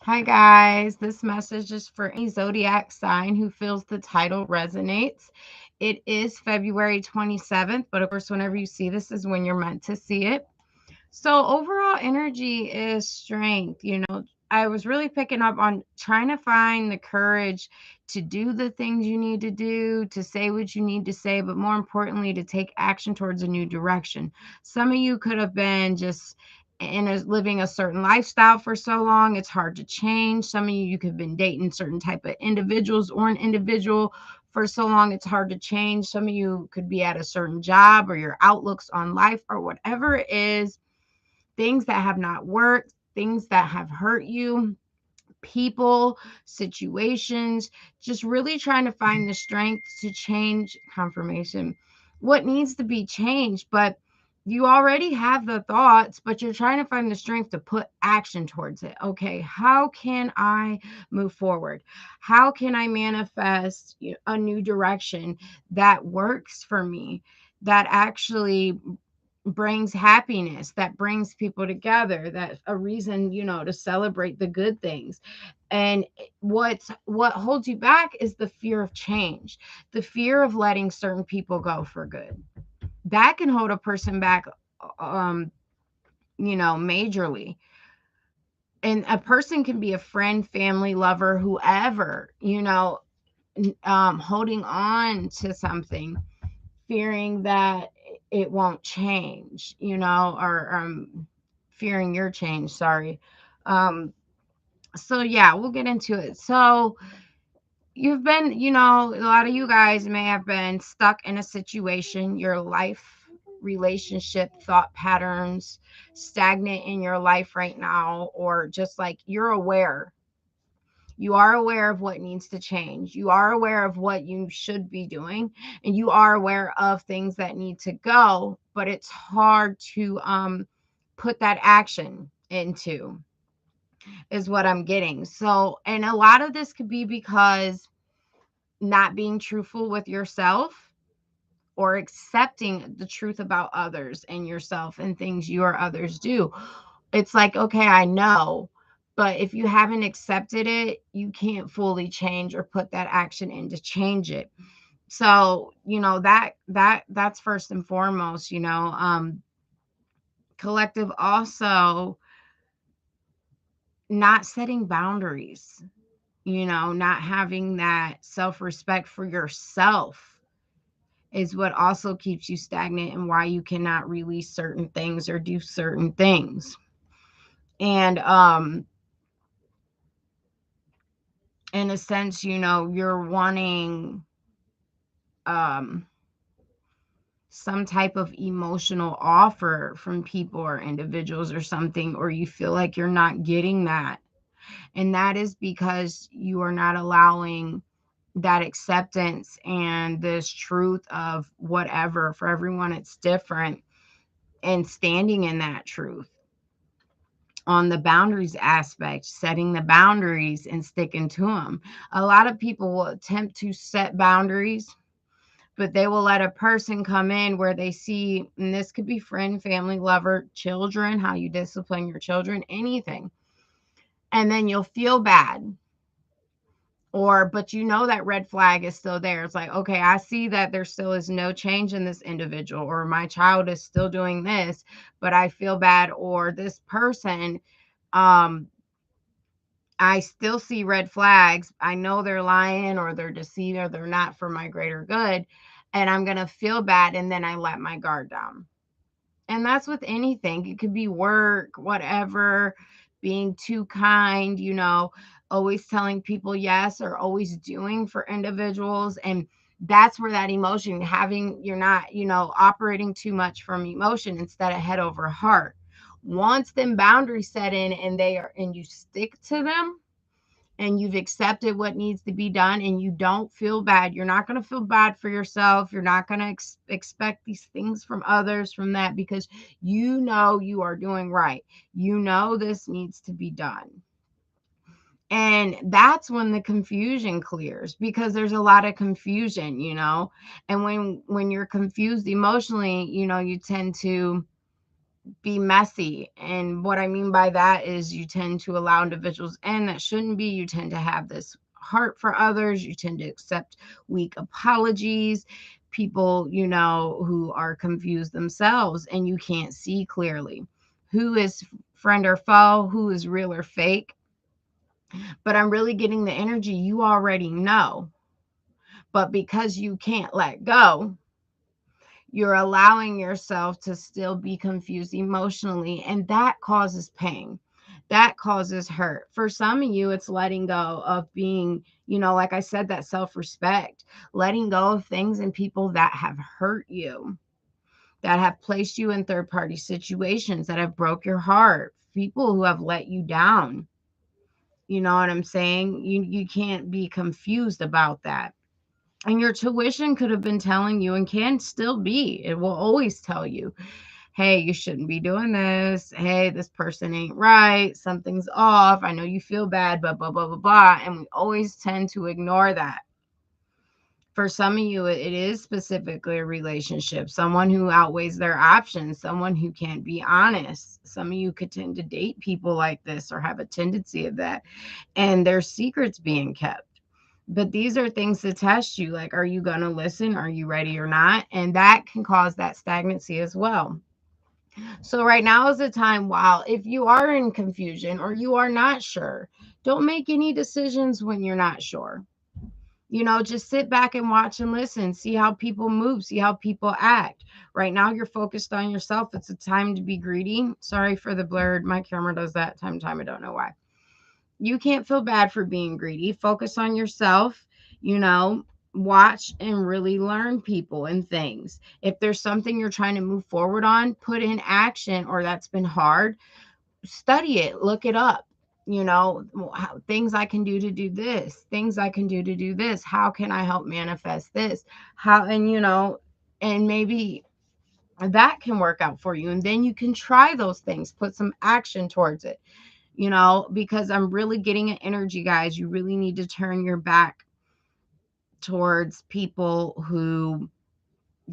Hi, guys. This message is for any zodiac sign who feels the title resonates. It is February 27th, but of course, whenever you see this is when you're meant to see it. So, overall energy is strength. I was really picking up on trying to find the courage to do the things you need to do, to say what you need to say, but more importantly, to take action towards a new direction. Some of you could have been just living a certain lifestyle for so long it's hard to change. Some of you could have been dating certain type of individuals or an individual for so long it's hard to change. Some of you could be at a certain job or your outlooks on life or whatever it is, things that have not worked, things that have hurt you, people, situations, just really trying to find the strength to change confirmation. What needs to be changed, but you already have the thoughts, but you're trying to find the strength to put action towards it. Okay, how can I move forward? How can I manifest a new direction that works for me, that actually brings happiness, that brings people together, that a reason to celebrate the good things. And what holds you back is the fear of change, the fear of letting certain people go for good. That can hold a person back, um majorly. And a person can be a friend, family, lover, whoever, holding on to something, fearing that it won't change, or fearing your change. Sorry. So yeah, we'll get into it. So you've been, a lot of you guys may have been stuck in a situation, your life, relationship, thought patterns, stagnant in your life right now, or just like you're aware. You are aware of what needs to change. You are aware of what you should be doing, and you are aware of things that need to go, but it's hard to put that action into, is what I'm getting. So, and a lot of this could be because not being truthful with yourself or accepting the truth about others and yourself and things you or others do. It's like, okay, I know, but if you haven't accepted it, you can't fully change or put that action in to change it. So, that's first and foremost. Collective also not setting boundaries, not having that self-respect for yourself is what also keeps you stagnant and why you cannot release certain things or do certain things. And in a sense, you're wanting um some type of emotional offer from people or individuals or something, or you feel like you're not getting that. And that is because you are not allowing that acceptance and this truth of whatever. For everyone it's different, and standing in that truth. On the boundaries aspect, setting the boundaries and sticking to them. A lot of people will attempt to set boundaries, but they will let a person come in where they see, and this could be friend, family, lover, children, how you discipline your children, anything. And then you'll feel bad. Or, but that red flag is still there. It's like, okay, I see that there still is no change in this individual, or my child is still doing this, but I feel bad. Or this person, um, I still see red flags. I know they're lying or they're deceiving or they're not for my greater good. And I'm going to feel bad. And then I let my guard down. And that's with anything. It could be work, whatever, being too kind, always telling people yes or always doing for individuals. And that's where that emotion, you're not, operating too much from emotion instead of head over heart. Once them boundaries set in and you stick to them, and you've accepted what needs to be done, and you don't feel bad, you're not going to feel bad for yourself. You're not going to expect these things from others from that, because you are doing right. This needs to be done. And that's when the confusion clears, because there's a lot of confusion, and when you're confused emotionally, you tend to be messy. And what I mean by that is you tend to allow individuals in that shouldn't be. You tend to have this heart for others. You tend to accept weak apologies. People, who are confused themselves and you can't see clearly who is friend or foe, who is real or fake. But I'm really getting the energy you already know. But because you can't let go, you're allowing yourself to still be confused emotionally, and that causes pain. That causes hurt. For some of you, it's letting go of being, like I said, that self respect, letting go of things and people that have hurt you, that have placed you in third party situations, that have broke your heart, people who have let you down. You know what I'm saying? You can't be confused about that. And your tuition could have been telling you, and can still be, it will always tell you, hey, you shouldn't be doing this. Hey, this person ain't right. Something's off. I know you feel bad, but blah, blah, blah, blah. And we always tend to ignore that. For some of you, it is specifically a relationship, someone who outweighs their options, someone who can't be honest. Some of you could tend to date people like this or have a tendency of that, and their secrets being kept. But these are things to test you. Like, are you going to listen? Are you ready or not? And that can cause that stagnancy as well. So right now is the time, while if you are in confusion or you are not sure, don't make any decisions when you're not sure. Just sit back and watch and listen, see how people move, see how people act. Right now, you're focused on yourself. It's a time to be greedy. Sorry for the blurred. My camera does that time. I don't know why. You can't feel bad for being greedy. Focus on yourself, you know, watch and really learn people and things. If there's something you're trying to move forward on, put in action, or that's been hard, study it, look it up. Things I can do to do this, things I can do to do this. How can I help manifest this? How, and maybe that can work out for you. And then you can try those things, put some action towards it, because I'm really getting an energy, guys. You really need to turn your back towards people who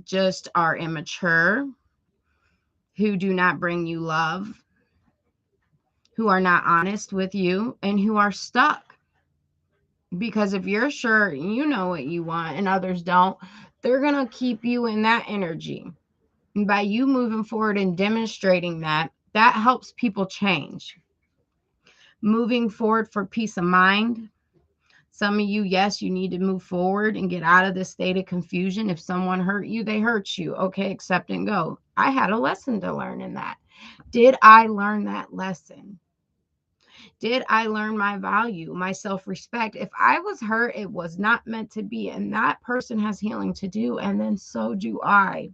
just are immature, who do not bring you love, who are not honest with you, and who are stuck. Because if you're sure you know what you want and others don't, they're going to keep you in that energy. And by you moving forward and demonstrating that, that helps people change. Moving forward for peace of mind. Some of you, yes, you need to move forward and get out of this state of confusion. If someone hurt you, they hurt you. Okay, accept and go. I had a lesson to learn in that. Did I learn that lesson? Did I learn my value, my self-respect? If I was hurt, it was not meant to be. And that person has healing to do. And then so do I.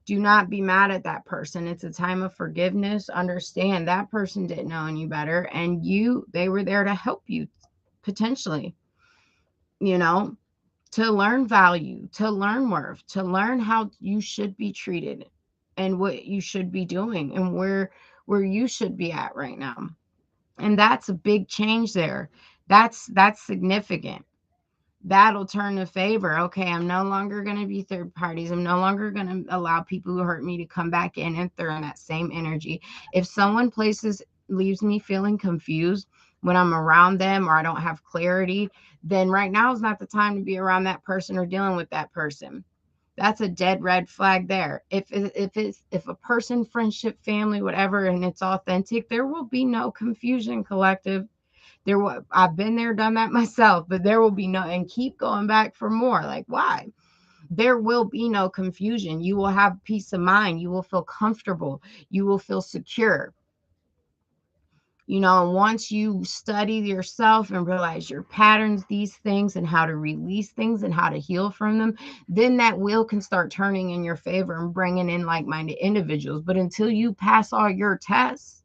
Do not be mad at that person. It's a time of forgiveness. Understand that person didn't know any better. And they were there to help you potentially, you know, to learn value, to learn worth, to learn how you should be treated and what you should be doing and where you should be at right now. And that's a big change there. That's significant. That'll turn the favor. Okay, I'm no longer going to be third parties. I'm no longer going to allow people who hurt me to come back in and throw in that same energy. If someone leaves me feeling confused when I'm around them, or I don't have clarity, then right now is not the time to be around that person or dealing with that person. That's a dead red flag there. If a person, friendship, family, whatever, and it's authentic, there will be no confusion, collective. I've been there, done that myself, but there will be no, and keep going back for more. Like, why? There will be no confusion. You will have peace of mind. You will feel comfortable. You will feel secure. Once you study yourself and realize your patterns, these things, and how to release things and how to heal from them, then that wheel can start turning in your favor and bringing in like-minded individuals. But until you pass all your tests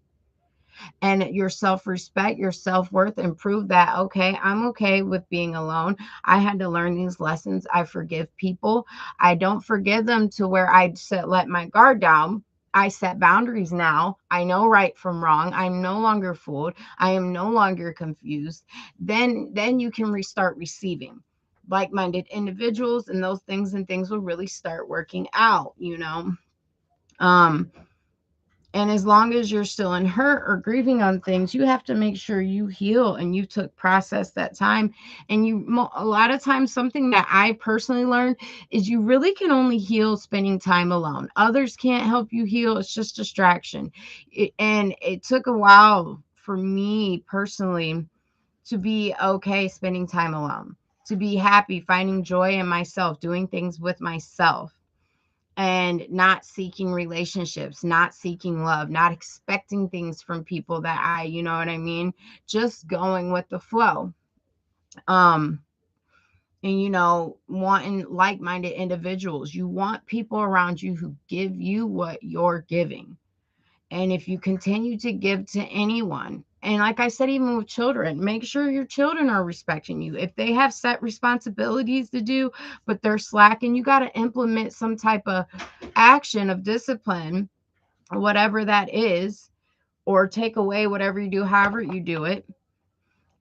and your self-respect, your self-worth, and prove that, okay, I'm okay with being alone. I had to learn these lessons. I forgive people. I don't forgive them to where I let my guard down. I set boundaries now. I know right from wrong. I'm no longer fooled. I am no longer confused. Then you can restart receiving like-minded individuals, and those things will really start working out. Um And as long as you're still in hurt or grieving on things, you have to make sure you heal and you took process that time. And a lot of times, something that I personally learned is you really can only heal spending time alone. Others can't help you heal. It's just distraction. And it took a while for me personally to be okay spending time alone, to be happy, finding joy in myself, doing things with myself, and not seeking relationships, not seeking love, not expecting things from people that you know what I mean? Just going with the flow. Um, and wanting like-minded individuals. You want people around you who give you what you're giving. And if you continue to give to anyone, and like I said, even with children, make sure your children are respecting you. If they have set responsibilities to do, but they're slacking, you got to implement some type of action of discipline, whatever that is, or take away whatever you do, however you do it,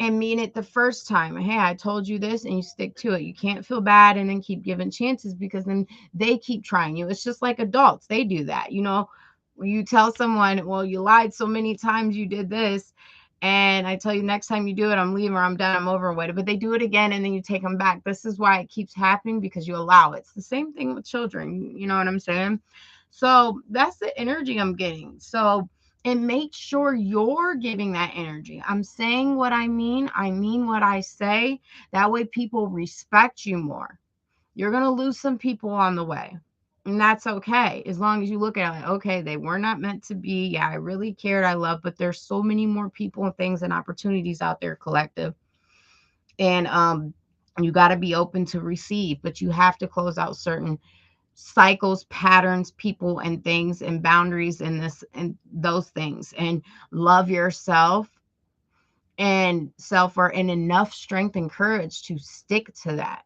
and mean it the first time. Hey, I told you this, and you stick to it. You can't feel bad and then keep giving chances, because then they keep trying you. It's just like adults, they do that. You tell someone, well, you lied so many times, you did this, and I tell you, next time you do it, I'm leaving, or I'm done, I'm over with it. But they do it again, and then you take them back. This is why it keeps happening, because you allow it. It's the same thing with children. You know what I'm saying? So that's the energy I'm getting. So, and make sure you're giving that energy. I'm saying what I mean what I say. That way people respect you more. You're going to lose some people on the way. And that's okay. As long as you look at it like, okay, they were not meant to be. Yeah, I really cared. I love, but there's so many more people and things and opportunities out there, collective. And you got to be open to receive, but you have to close out certain cycles, patterns, people, and things, and boundaries, and this and those things, and love yourself and self worth, and enough strength and courage to stick to that.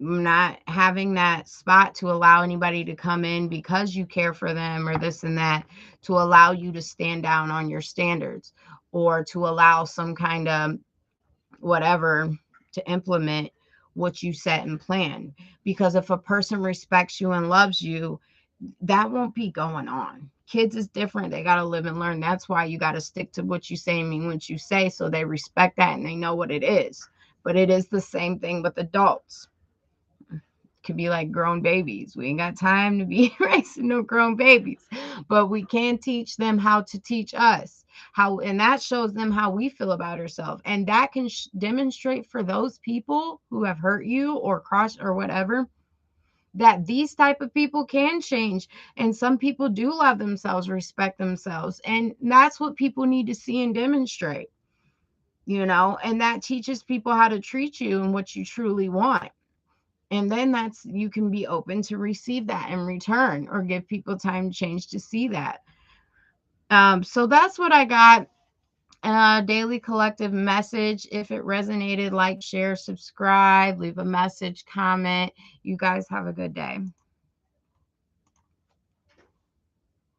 Not having that spot to allow anybody to come in because you care for them or this and that, to allow you to stand down on your standards, or to allow some kind of whatever to implement what you set and plan. Because if a person respects you and loves you, that won't be going on. Kids is different. They got to live and learn. That's why you got to stick to what you say and mean what you say, so they respect that and they know what it is. But it is the same thing with adults. Could be like grown babies. We ain't got time to be raising no grown babies, but we can teach them how to teach us how, and that shows them how we feel about ourselves, and that can demonstrate for those people who have hurt you or crushed or whatever, that these type of people can change, and some people do love themselves, respect themselves, and that's what people need to see and demonstrate. And that teaches people how to treat you and what you truly want. And then that's, you can be open to receive that in return, or give people time to change to see that. So that's what I got. Daily collective message. If it resonated, like, share, subscribe, leave a message, comment. You guys have a good day.